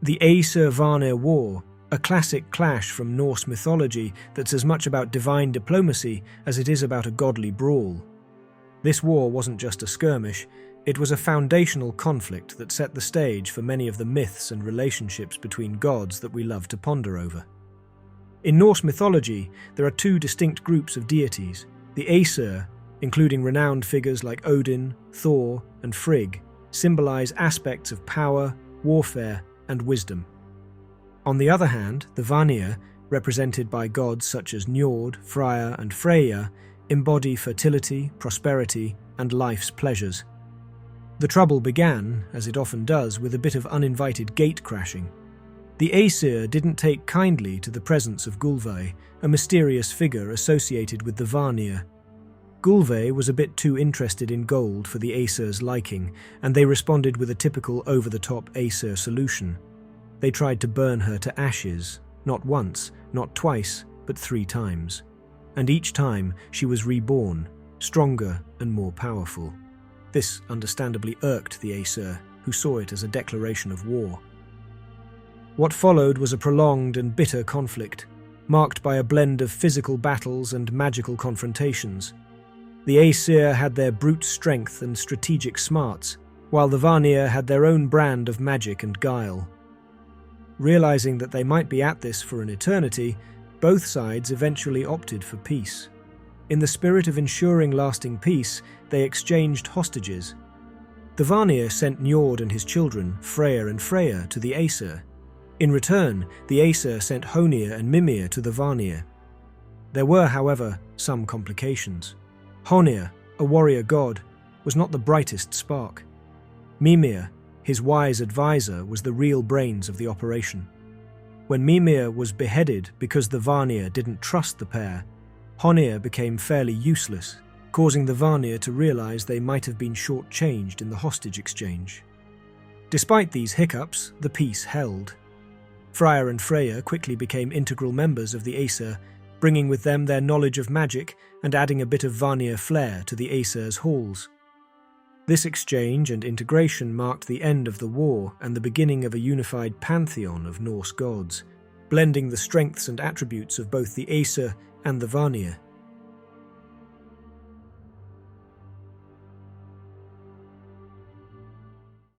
The Aesir-Vanir War, a classic clash from Norse mythology that's as much about divine diplomacy as it is about a godly brawl. This war wasn't just a skirmish, it was a foundational conflict that set the stage for many of the myths and relationships between gods that we love to ponder over. In Norse mythology, there are two distinct groups of deities. The Aesir, including renowned figures like Odin, Thor, and Frigg, symbolize aspects of power, warfare, and wisdom. On the other hand, the Vanir, represented by gods such as Njord, Freya, and Freyr, embody fertility, prosperity, and life's pleasures. The trouble began, as it often does, with a bit of uninvited gate crashing. The Aesir didn't take kindly to the presence of Gullveig, a mysterious figure associated with the Vanir. Gullveig was a bit too interested in gold for the Aesir's liking, and they responded with a typical over-the-top Aesir solution. They tried to burn her to ashes, not once, not twice, but 3 times. And each time she was reborn, stronger and more powerful. This understandably irked the Aesir, who saw it as a declaration of war. What followed was a prolonged and bitter conflict, marked by a blend of physical battles and magical confrontations. The Aesir had their brute strength and strategic smarts, while the Vanir had their own brand of magic and guile. Realizing that they might be at this for an eternity, both sides eventually opted for peace. In the spirit of ensuring lasting peace, they exchanged hostages. The Vanir sent Njord and his children, Freya and Freyr, to the Aesir. In return, the Aesir sent Honir and Mimir to the Vanir. There were, however, some complications. Honir, a warrior god, was not the brightest spark. Mimir, his wise advisor, was the real brains of the operation. When Mimir was beheaded because the Vanir didn't trust the pair, Honir became fairly useless, causing the Vanir to realize they might have been shortchanged in the hostage exchange. Despite these hiccups, the peace held. Freya and Freyr quickly became integral members of the Aesir, bringing with them their knowledge of magic and adding a bit of Vanir flair to the Aesir's halls. This exchange and integration marked the end of the war and the beginning of a unified pantheon of Norse gods, blending the strengths and attributes of both the Aesir and the Vanir.